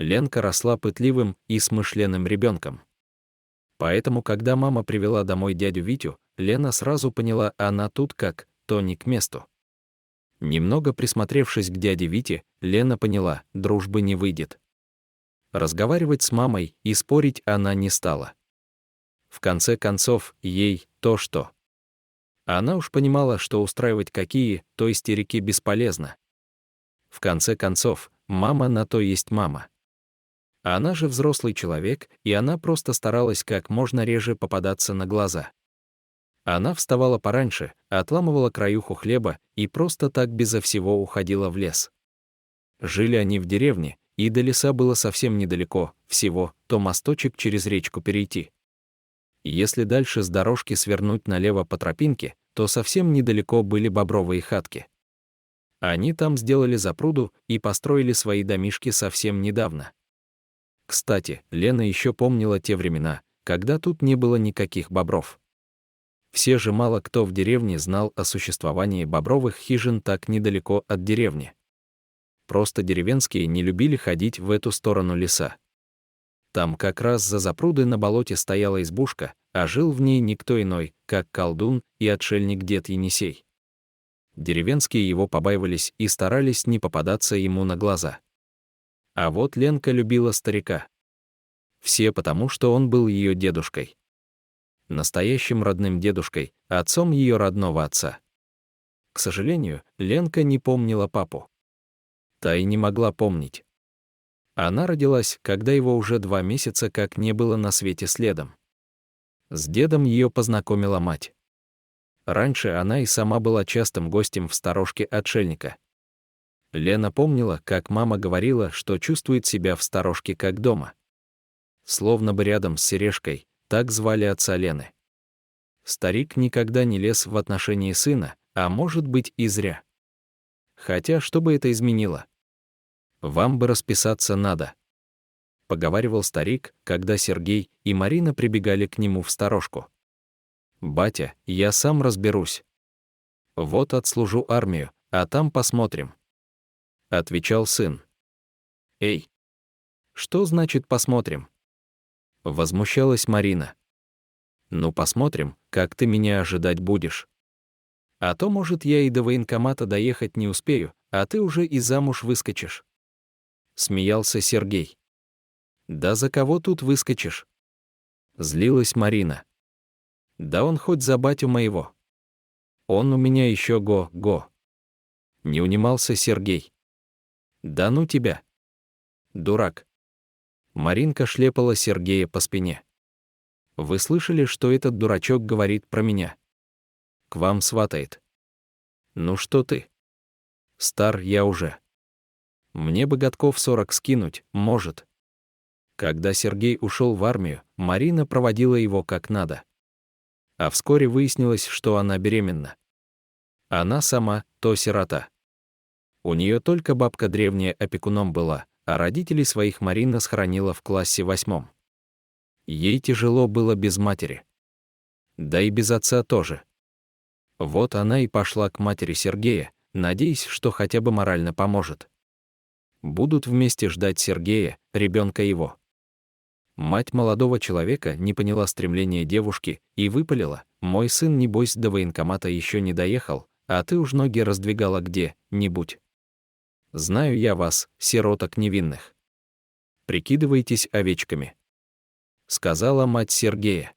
Ленка росла пытливым и смышленым ребенком. Поэтому, когда мама привела домой дядю Витю, Лена сразу поняла, она тут как то не к месту. Немного присмотревшись к дяде Вите, Лена поняла, дружбы не выйдет. Разговаривать с мамой и спорить она не стала. В конце концов, ей то что. Она уж понимала, что устраивать какие-то истерики бесполезно. В конце концов, мама на то есть мама. Она же взрослый человек, и она просто старалась как можно реже попадаться на глаза. Она вставала пораньше, отламывала краюху хлеба и просто так безо всего уходила в лес. Жили они в деревне, и до леса было совсем недалеко, всего то мосточек через речку перейти. Если дальше с дорожки свернуть налево по тропинке, то совсем недалеко были бобровые хатки. Они там сделали запруду и построили свои домишки совсем недавно. Кстати, Лена еще помнила те времена, когда тут не было никаких бобров. Все же мало кто в деревне знал о существовании бобровых хижин так недалеко от деревни. Просто деревенские не любили ходить в эту сторону леса. Там как раз за запрудой на болоте стояла избушка, а жил в ней никто иной, как колдун и отшельник дед Енисей. Деревенские его побаивались и старались не попадаться ему на глаза. А вот Ленка любила старика. Все потому, что он был ее дедушкой. Настоящим родным дедушкой, отцом ее родного отца. К сожалению, Ленка не помнила папу. Та и не могла помнить. Она родилась, когда его уже 2 месяца как не было на свете следом. С дедом ее познакомила мать. Раньше она и сама была частым гостем в сторожке отшельника. Лена помнила, как мама говорила, что чувствует себя в сторожке как дома. Словно бы рядом с Сережкой, так звали отца Лены. Старик никогда не лез в отношении сына, а может быть и зря. Хотя, что бы это изменило? «Вам бы расписаться надо», — поговаривал старик, когда Сергей и Марина прибегали к нему в сторожку. «Батя, я сам разберусь. Вот отслужу армию, а там посмотрим», — отвечал сын. «Эй, что значит посмотрим?» — возмущалась Марина. «Ну посмотрим, как ты меня ожидать будешь. А то, может, я и до военкомата доехать не успею, а ты уже и замуж выскочишь». Смеялся Сергей. «Да за кого тут выскочишь?» Злилась Марина. «Да он хоть за батю моего. Он у меня еще го-го». Не унимался Сергей. «Да ну тебя, дурак». Маринка шлепала Сергея по спине. «Вы слышали, что этот дурачок говорит про меня? К вам сватает. Ну что ты? Стар я уже. Мне бы годков 40 скинуть, может». Когда Сергей ушел в армию, Марина проводила его как надо. А вскоре выяснилось, что она беременна. Она сама то сирота. У нее только бабка древняя опекуном была, а родителей своих Марина схоронила в классе 8. Ей тяжело было без матери. Да и без отца тоже. Вот она и пошла к матери Сергея, надеясь, что хотя бы морально поможет. Будут вместе ждать Сергея, ребенка его. Мать молодого человека не поняла стремления девушки и выпалила: «Мой сын, небось, до военкомата еще не доехал, а ты уж ноги раздвигала где-нибудь. Знаю я вас, сироток невинных. Прикидывайтесь овечками», — сказала мать Сергея.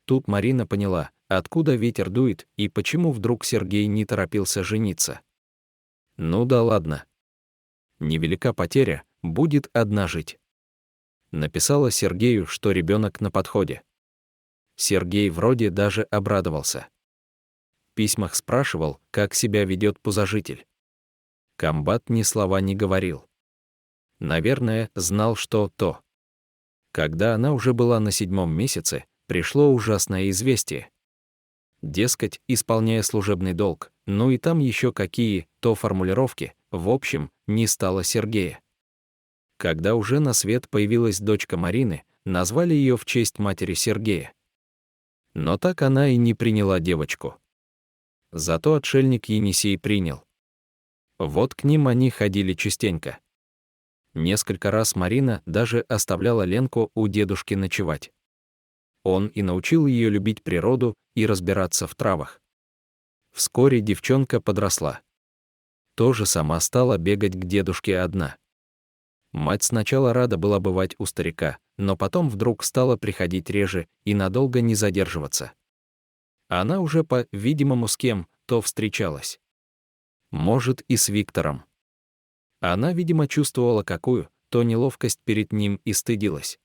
Тут Марина поняла, откуда ветер дует и почему вдруг Сергей не торопился жениться. Ну да ладно. Невелика потеря, будет одна жить. Написала Сергею, что ребенок на подходе. Сергей вроде даже обрадовался. В письмах спрашивал, как себя ведет пузожитель. Комбат ни слова не говорил. Наверное, знал, что то. Когда она уже была на 7-м месяце, пришло ужасное известие. Дескать, исполняя служебный долг, ну и там еще какие-то формулировки, в общем, не стало Сергея. Когда уже на свет появилась дочка Марины, назвали ее в честь матери Сергея. Но так она и не приняла девочку. Зато отшельник Енисей принял. Вот к ним они ходили частенько. Несколько раз Марина даже оставляла Ленку у дедушки ночевать. Он и научил ее любить природу и разбираться в травах. Вскоре девчонка подросла. Тоже сама стала бегать к дедушке одна. Мать сначала рада была бывать у старика, но потом вдруг стала приходить реже и надолго не задерживаться. Она уже по-видимому с кем-то встречалась. Может, и с Виктором. Она, видимо, чувствовала какую-то неловкость перед ним и стыдилась.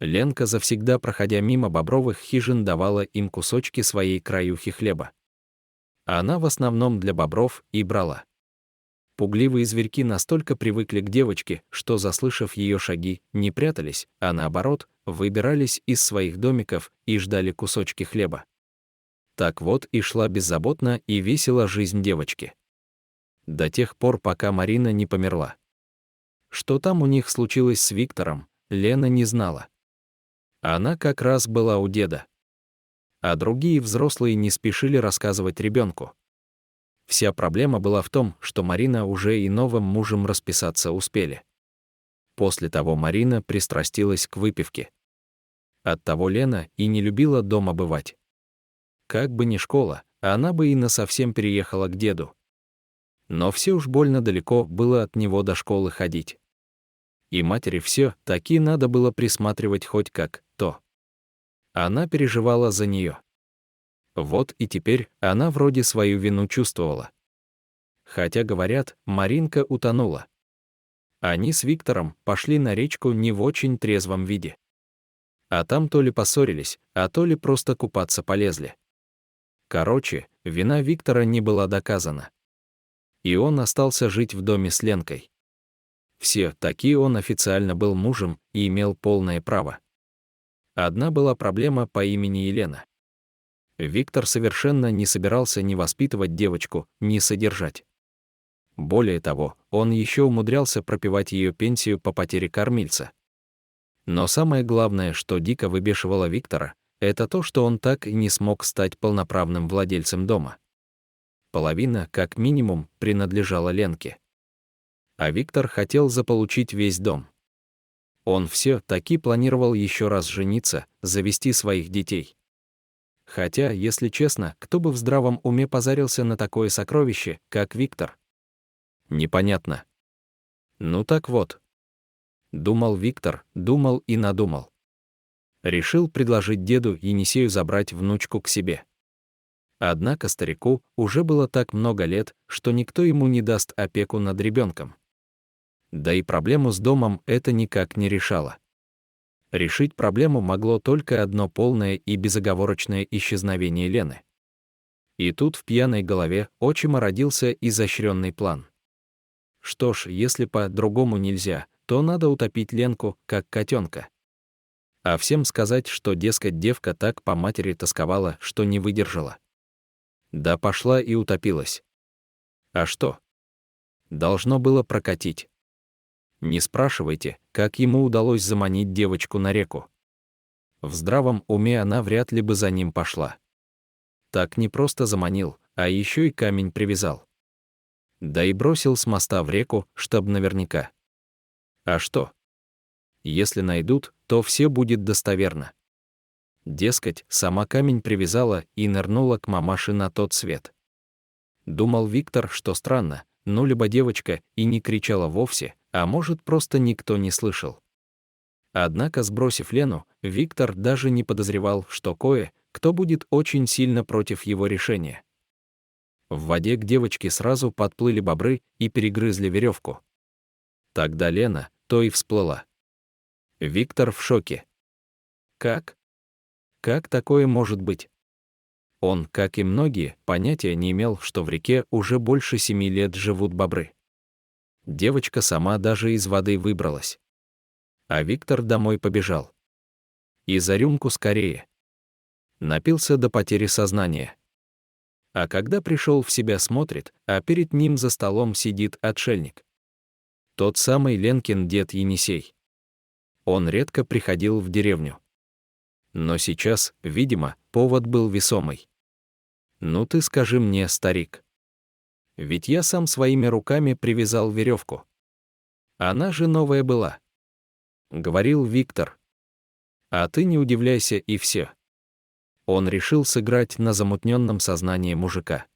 Ленка, завсегда проходя мимо бобровых хижин, давала им кусочки своей краюхи хлеба. Она в основном для бобров и брала. Пугливые зверьки настолько привыкли к девочке, что, заслышав ее шаги, не прятались, а наоборот, выбирались из своих домиков и ждали кусочки хлеба. Так вот и шла беззаботно и весело жизнь девочки. До тех пор, пока Марина не померла. Что там у них случилось с Виктором, Лена не знала. Она как раз была у деда. А другие взрослые не спешили рассказывать ребенку. Вся проблема была в том, что Марина уже и новым мужем расписаться успели. После того Марина пристрастилась к выпивке. Оттого Лена и не любила дома бывать. Как бы ни школа, она бы и насовсем переехала к деду. Но все уж больно далеко было от него до школы ходить. И матери все-таки надо было присматривать хоть как-то. Она переживала за нее. Вот и теперь она вроде свою вину чувствовала. Хотя, говорят, Маринка утонула. Они с Виктором пошли на речку не в очень трезвом виде. А там то ли поссорились, а то ли просто купаться полезли. Короче, вина Виктора не была доказана. И он остался жить в доме с Ленкой. Все-таки он официально был мужем и имел полное право. Одна была проблема по имени Елена. Виктор совершенно не собирался ни воспитывать девочку, ни содержать. Более того, он еще умудрялся пропивать ее пенсию по потере кормильца. Но самое главное, что дико выбешивало Виктора, это то, что он так и не смог стать полноправным владельцем дома. Половина, как минимум, принадлежала Ленке. А Виктор хотел заполучить весь дом. Он все-таки планировал еще раз жениться, завести своих детей. Хотя, если честно, кто бы в здравом уме позарился на такое сокровище, как Виктор? Непонятно. Ну так вот. Думал Виктор, думал и надумал. Решил предложить деду Енисею забрать внучку к себе. Однако старику уже было так много лет, что никто ему не даст опеку над ребенком. Да и проблему с домом это никак не решало. Решить проблему могло только одно полное и безоговорочное исчезновение Лены. И тут в пьяной голове отчима родился изощренный план. Что ж, если по-другому нельзя, то надо утопить Ленку, как котенка. А всем сказать, что, дескать, девка так по матери тосковала, что не выдержала. Да пошла и утопилась. А что? Должно было прокатить. Не спрашивайте, как ему удалось заманить девочку на реку. В здравом уме она вряд ли бы за ним пошла. Так не просто заманил, а еще и камень привязал. Да и бросил с моста в реку, чтоб наверняка. А что? Если найдут, то все будет достоверно. Дескать, сама камень привязала и нырнула к мамаше на тот свет. Думал Виктор, что странно, ну либо девочка и не кричала вовсе, а может, просто никто не слышал. Однако, сбросив Лену, Виктор даже не подозревал, что кто будет очень сильно против его решения. В воде к девочке сразу подплыли бобры и перегрызли веревку. Тогда Лена то и всплыла. Виктор в шоке. Как? Как такое может быть? Он, как и многие, понятия не имел, что в реке уже больше 7 лет живут бобры. Девочка сама даже из воды выбралась. А Виктор домой побежал. И за рюмку скорее. Напился до потери сознания. А когда пришел в себя, смотрит, а перед ним за столом сидит отшельник. Тот самый Ленкин дед Енисей. Он редко приходил в деревню. Но сейчас, видимо, повод был весомый. «Ну ты скажи мне, старик. Ведь я сам своими руками привязал веревку. Она же новая была. Говорил Виктор. А ты не удивляйся и все. Он решил сыграть на замутненном сознании мужика.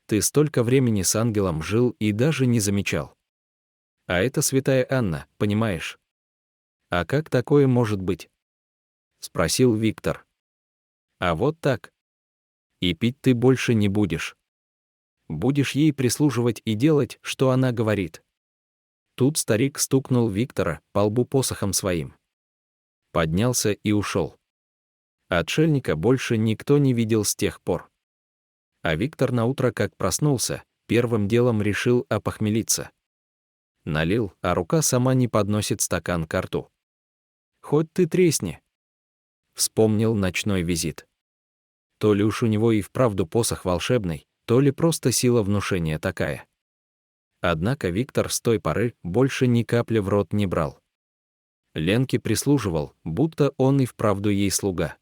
Ты столько времени с ангелом жил и даже не замечал. А это святая Анна, понимаешь? А как такое может быть? Спросил Виктор. А вот так. И пить ты больше не будешь. Будешь ей прислуживать и делать, что она говорит. Тут старик стукнул Виктора по лбу посохом своим. Поднялся и ушел. Отшельника больше никто не видел с тех пор. А Виктор наутро, как проснулся, первым делом решил опохмелиться. Налил, а рука сама не подносит стакан ко рту. «Хоть ты тресни!» Вспомнил ночной визит. То ли уж у него и вправду посох волшебный, то ли просто сила внушения такая. Однако Виктор с той поры больше ни капли в рот не брал. Ленке прислуживал, будто он и вправду ей слуга.